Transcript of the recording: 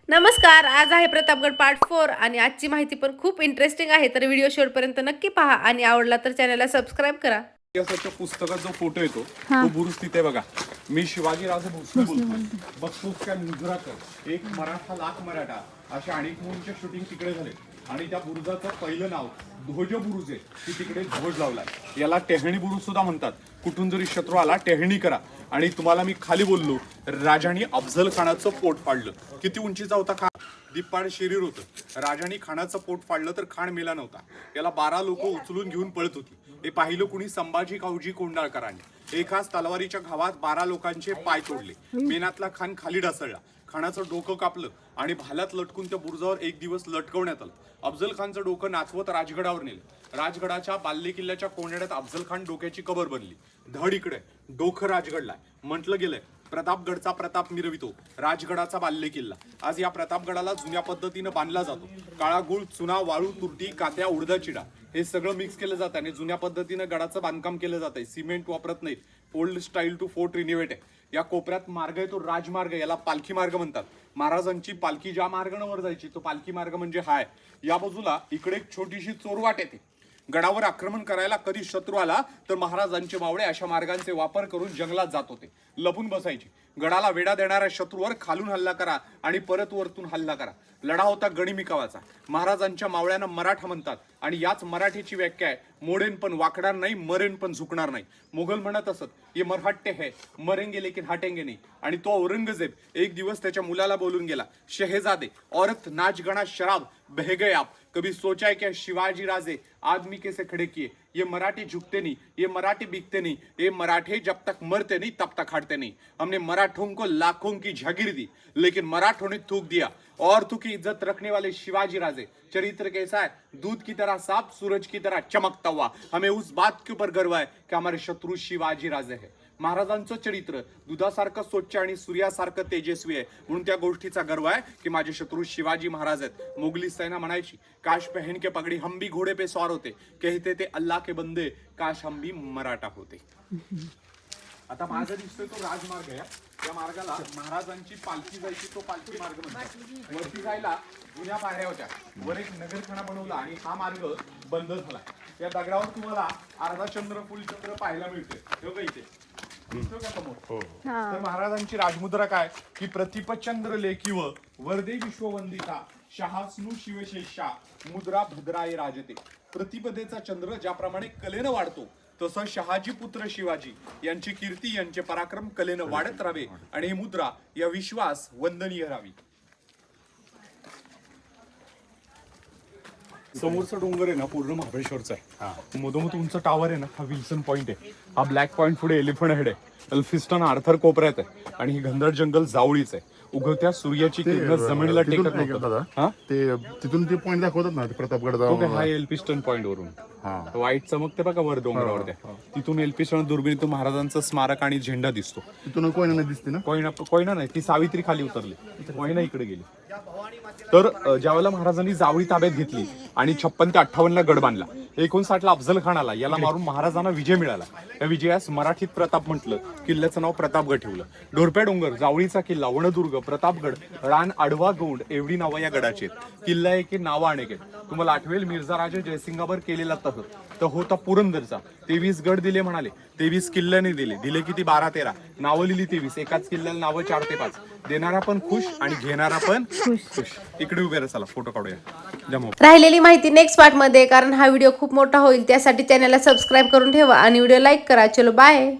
नमस्कार. आज आहे प्रतापगड पार्ट 4 आणि आजची माहिती पण खूप इंटरेस्टिंग आहे. तर व्हिडिओ शेवटपर्यंत नक्की पहा आणि आवडला तर चॅनलला सबस्क्राईब करा. इतिहासाच्या पुस्तकात जो फोटो येतो तो बुरुज तिथे बघा. मी शिवाजी राजे भोसले बोलतो. बघतोस काय मुजराकर, एक मराठा लाख मराठा अशा अनेक मूवीचे शूटिंग तिकडे झाले आणि त्या बुरुजाचं पहिलं नाव ध्वज बुरुज आहे की तिकडे ध्वज लावलाय. याला टेहणी बुरुज सुद्धा म्हणतात. कुठून जरी शत्रू आला टेहणी करा. आणि तुम्हाला मी खाली बोललो राजाने अफजल खानाचं पोट फाडलं. किती उंचीचा होता खान? दिप्पाड शरीर होतं. राजाने खानाचं पोट फाडलं तर खान मेला नव्हता. याला 12 लोक उचलून घेऊन पळत होती. हे पाहिलं कुणी? संभाजी कावजी कोंडाळकरांनी. एकाच तलवारीच्या घावात 12 लोकांचे पाय तोडले. मेनातला खान खाली ढासळला. खानाचं डोकं कापलं आणि भाल्यात लटकून त्या बुरुजावर एक दिवस लटकवण्यात आलं. अफजल खानचं डोकं नाचवत राजगडावर नेलं. राजगडाच्या बाल्ले किल्ल्याच्या कोंडाळ्यात अफजल खान डोक्याची कबर बनली. धड इकडे, डोकं राजगडला. म्हटलं गेलंय प्रतापगडचा प्रताप मिरवितो राजगडाचा बाल्ले किल्ला. आज या प्रतापगडाला जुन्या पद्धतीनं बांधला जातो. काळा गुळ, चुना, वाळू, तुरटी, कात्या, उडदा, चिडा हे सगळं मिक्स केलं जातं आणि जुन्या पद्धतीनं गडाचं बांधकाम केलं जात आहे. सिमेंट वापरत नाहीत. ओल्ड स्टाईल टू फोर्ट रिनिवेट आहे. या कोपऱ्यात मार्ग आहे तो राजमार्ग, याला पालखी मार्ग म्हणतात. महाराजांची पालखी ज्या मार्गाने वर जायची तो पालखी मार्ग म्हणजे हाय. या बाजूला इकडे एक छोटीशी चोरवाट येते. गडावर आक्रमण करायला कधी शत्रू आला तर महाराजांचे मावळे अशा मार्गांचे वापर करून जंगलात जात होते. लपून बसायचे. गडाला वेढा देणाऱ्या शत्रूवर खालून हल्ला करा आणि परत वरतून हल्ला करा. लढा होता गणिमिकावाचा. महाराजांच्या मावळ्यांना मराठा म्हणतात आणि याच मराठीची व्याख्या आहे मोडेन पण वाकणार नाही, मरेन पण झुकणार नाही. मुघल म्हणत असत ये मरहट्टे है, मरेंगे लेकिन हटेंगे नहीं. आणि तो औरंगजेब एक दिवस त्याच्या मुलाला बोलून गेला, शहेजादे औरत नाच गणा शराब बह गए आप, कभी सोचा है क्या शिवाजी राजे आदमी कैसे खड़े किए. ये मराठी झुकते नहीं, ये मराठी बिकते नहीं, ये मराठे जब तक मरते नहीं तब तक हटते नहीं. हमने मराठों को लाखों की जागीर दी लेकिन मराठों ने थूक दिया. और तू की इज्जत रखने वाले शिवाजी राजे. चरित्र कैसा है? दूध की तरह साफ, सूरज की तरह चमकता हुआ. हमें उस बात के ऊपर गर्व है कि हमारे शत्रु शिवाजी राजे है. महाराजांचं चरित्र दुधासारखं स्वच्छ आणि सूर्यासारखं तेजस्वी आहे म्हणून त्या गोष्टीचा गर्व आहे की माझे शत्रू शिवाजी महाराज आहेत. मोगली सेना म्हणायची काश पहन के पगडी हम भी घोडे पे स्वार होते, कहते ते अल्लाह के बंदे काश हम भी मराठा होते. आता माझा दिसतोय तो राजमार्ग आहे. त्या मार्गाला महाराजांची पालखी जायची तो पालखी मार्ग म्हणतात. वरती जायला जुन्या पायऱ्या होत्या. वर एक नगरखाना बनवला आणि हा मार्ग बंद झाला. या दगडावर तुम्हाला अर्धाचंद्र फुलचंद्र पाहायला मिळते. बघा इथे तर महाराजांची राजमुद्रा काय की प्रतिपचंद्र लेखीव वरदे विश्ववंदिता शहास्नु शिवशेषा मुद्रा भद्राय राजते. प्रतिपदेचा चंद्र ज्याप्रमाणे कलेनं वाढतो तसं शहाजी पुत्र शिवाजी यांची कीर्ती, यांचे पराक्रम कलेनं वाढत राहावे आणि ही मुद्रा या विश्वास वंदनीय राहावी. समोरचा डोंगर आहे ना पूर्ण महाबळेश्वरचा आहे. मधोमध उंच टावर आहे ना हा विल्सन पॉइंट आहे. हा ब्लॅक पॉइंट पुढे एलिफंट हेड आहे. एल्फिस्टन आर्थर कोपऱ्यात आहे आणि ही घनदाट जंगल जावळीच आहे. उगवत्या सूर्याची किरण जमिनीला टेकत नव्हतं. ते तिथून ते पॉइंट दाखवतात ना प्रतापगड. हा एल्फिस्टन पॉइंट वरून व्हाईट चमकते बघा वर डोंगरावर. त्या तिथून एल्फिस्टन दुर्बिणीतून महाराजांचं स्मारक आणि झेंडा दिसतो. तिथून कोयना नाही दिसते ना. कोयना नाही, ती सावित्री खाली उतरली, कोयना इकडे गेली. तर ज्यावेळेला महाराजांनी जावळी ताब्यात घेतली आणि 56 ते 58 ला गड बांधला. 59 ला अफजल खान आला. याला मारून महाराजांना विजय मिळाला. या विजयास मराठीत प्रताप म्हटलं. किल्ल्याचं नाव प्रतापगड ठेवलं. ढोरप्या डोंगर, जावळीचा किल्ला, वणदुर्ग, प्रतापगड, रान, आडवा, गौंड एवढी नावं या गडाची आहेत. किल्ला आहे की नावं अनेक आहेत. तुम्हाला आठवेल मिर्झा राजे जयसिंगावर केलेला तर होता पुरंदरचा. 23 गड दिले म्हणाले, 23 किल्ल्याने दिले किती 12-13 नावं लिहिली 23. एकाच किल्ल्याला नावं 4 ते 5. देणारा पण खुश आणि घेणारा पण खुश. इकडे उभे राहा, फोटो काढूया. राहिलेली माहिती नेक्स्ट पार्ट मध्ये, कारण हा व्हिडिओ खूप मोठा होईल. त्यासाठी चॅनलला सबस्क्राईब करून ठेवा आणि व्हिडिओ लाईक करा. चलो बाय.